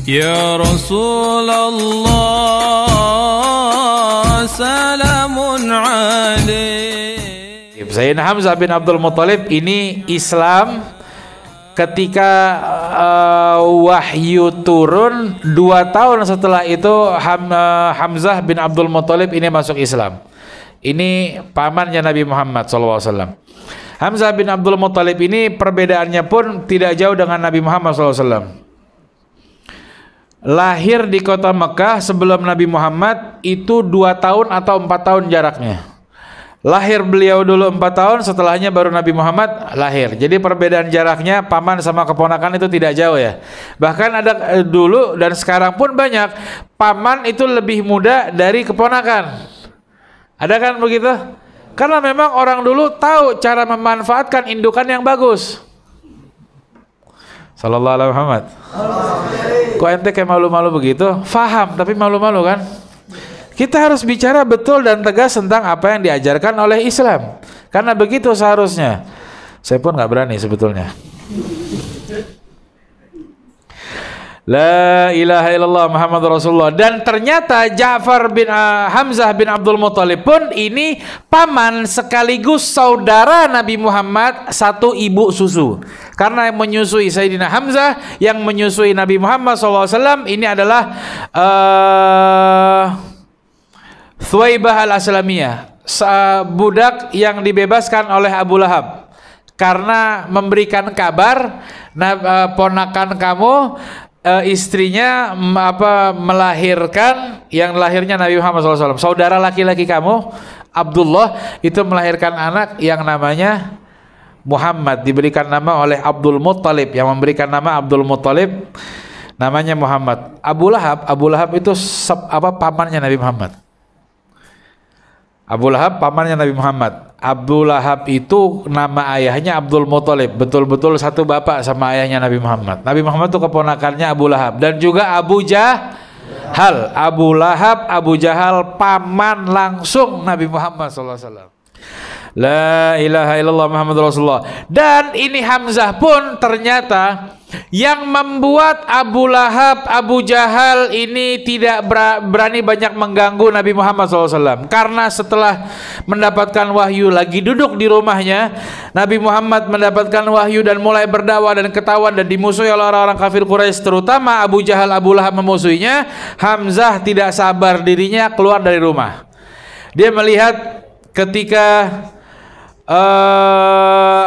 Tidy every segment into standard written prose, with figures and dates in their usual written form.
Ya Rasulullah salamun alaik. Sayyidina Hamzah bin Abdul Muttalib ini Islam ketika wahyu turun. 2 tahun setelah itu Hamzah bin Abdul Muttalib ini masuk Islam. Ini pamannya Nabi Muhammad SAW. Hamzah bin Abdul Muttalib ini perbedaannya pun tidak jauh dengan Nabi Muhammad SAW. Lahir di kota Mekah sebelum Nabi Muhammad itu 2 tahun atau 4 tahun jaraknya. Lahir beliau dulu 4 tahun, setelahnya baru Nabi Muhammad lahir. Jadi perbedaan jaraknya paman sama keponakan itu tidak jauh ya. Bahkan ada dulu dan sekarang pun banyak paman itu lebih muda dari keponakan. Ada kan begitu? Karena memang orang dulu tahu cara memanfaatkan indukan yang bagus. Sallallahu alaihi Muhammad. Kok ente kayak malu-malu begitu? Faham tapi malu-malu kan? Kita harus bicara betul dan tegas tentang apa yang diajarkan oleh Islam. Karena begitu seharusnya. Saya pun nggak berani sebetulnya. La ilaha illallah Muhammad Rasulullah. Dan ternyata Ja'far bin Hamzah bin Abdul Muttalib pun ini paman sekaligus saudara Nabi Muhammad, satu ibu susu. Karena yang menyusui Sayyidina Hamzah, yang menyusui Nabi Muhammad SAW ini adalah Thuwaibah al-Aslamiyah, budak yang dibebaskan oleh Abu Lahab karena memberikan kabar ponakan kamu istrinya melahirkan, yang lahirnya Nabi Muhammad SAW. Saudara laki-laki kamu Abdullah itu melahirkan anak yang namanya Muhammad, diberikan nama oleh Abdul Muttalib. Yang memberikan nama Abdul Muttalib namanya Muhammad. Abu Lahab itu pamannya Nabi Muhammad. Abu Lahab pamannya Nabi Muhammad. Abu Lahab itu nama ayahnya Abdul Muttalib, betul-betul satu bapak sama ayahnya Nabi Muhammad. Nabi Muhammad itu keponakannya Abu Lahab. Dan juga Abu Jahal. Abu Lahab, Abu Jahal paman langsung Nabi Muhammad SAW. La ilaha illallah Muhammad Rasulullah. Dan ini Hamzah pun ternyata yang membuat Abu Lahab, Abu Jahal ini tidak berani banyak mengganggu Nabi Muhammad SAW. Karena setelah mendapatkan wahyu, lagi duduk di rumahnya, Nabi Muhammad mendapatkan wahyu dan mulai berdakwah dan ketahuan dan dimusuhi oleh orang-orang kafir Quraisy, terutama Abu Jahal, Abu Lahab memusuhinya. Hamzah tidak sabar dirinya keluar dari rumah. Dia melihat ketika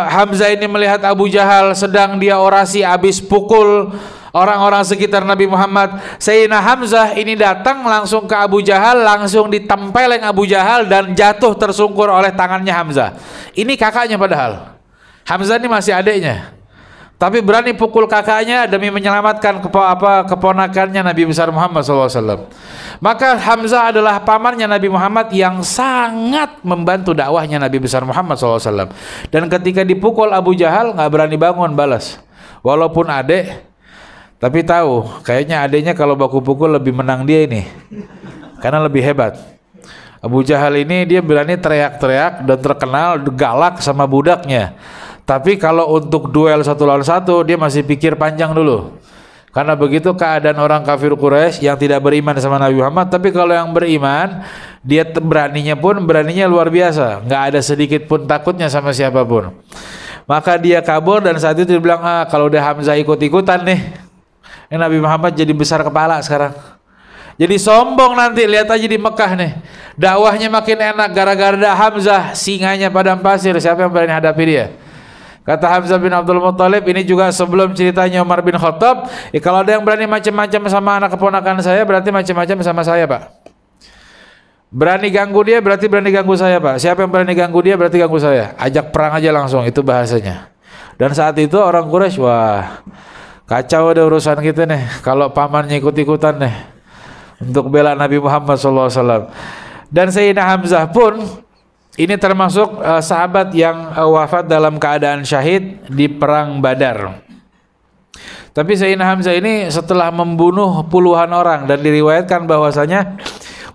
Hamzah ini melihat Abu Jahal sedang dia orasi habis pukul orang-orang sekitar Nabi Muhammad. Sayyidina Hamzah ini datang langsung ke Abu Jahal, langsung ditempeleng Abu Jahal dan jatuh tersungkur oleh tangannya Hamzah. Ini kakaknya padahal. Hamzah ini masih adiknya. Tapi berani pukul kakaknya demi menyelamatkan keponakannya Nabi besar Muhammad SAW. Maka Hamzah adalah pamannya Nabi Muhammad yang sangat membantu dakwahnya Nabi besar Muhammad SAW. Dan ketika dipukul Abu Jahal nggak berani bangun balas. Walaupun adik, tapi tahu kayaknya adiknya kalau baku pukul lebih menang dia ini. Karena lebih hebat. Abu Jahal ini dia berani teriak-teriak dan terkenal galak sama budaknya. Tapi kalau untuk duel 1 lawan 1 dia masih pikir panjang dulu. Karena begitu keadaan orang kafir Quraisy yang tidak beriman sama Nabi Muhammad. Tapi kalau yang beriman, dia beraninya luar biasa. Nggak ada sedikit pun takutnya sama siapapun. Maka dia kabur dan saat itu dia bilang, kalau udah Hamzah ikut-ikutan nih, ini Nabi Muhammad jadi besar kepala sekarang. Jadi sombong nanti, lihat aja di Mekah nih. Dakwahnya makin enak gara-gara ada Hamzah, singanya padang pasir. Siapa yang berani hadapi dia? Kata Hamzah bin Abdul Muttalib, ini juga sebelum ceritanya Umar bin Khattab, kalau ada yang berani macam-macam sama anak keponakan saya, berarti macam-macam sama saya, Pak. Berani ganggu dia, berarti berani ganggu saya, Pak. Siapa yang berani ganggu dia, berarti ganggu saya. Ajak perang aja langsung, itu bahasanya. Dan saat itu orang Quraisy, wah, kacau ada urusan kita nih. Kalau pamannya ikut-ikutan nih untuk bela Nabi Muhammad SAW. Dan Sayyidina Hamzah pun ini termasuk sahabat yang wafat dalam keadaan syahid di perang Badar. Tapi Sayyidina Hamzah ini setelah membunuh puluhan orang dan diriwayatkan bahwasanya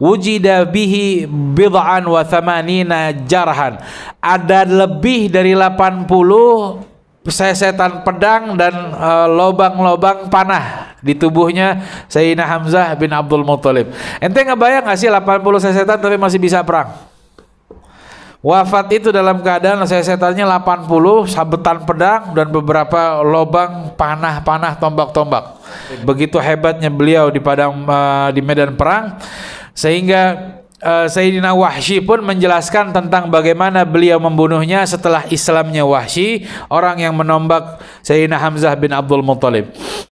wujida bihi bid'an wa thamanina jarhan. Ada lebih dari 80 sesetan pedang dan lobang-lobang panah di tubuhnya Sayyidina Hamzah bin Abdul Muthalib. Ente ngebayang gak sih 80 sesetan tapi masih bisa perang? Wafat itu dalam keadaan sesetannya 80, sabetan pedang dan beberapa lobang panah-panah, tombak-tombak. Begitu hebatnya beliau di di medan perang, sehingga Sayyidina Wahsy pun menjelaskan tentang bagaimana beliau membunuhnya setelah Islamnya Wahsy, orang yang menombak Sayyidina Hamzah bin Abdul Muthalib.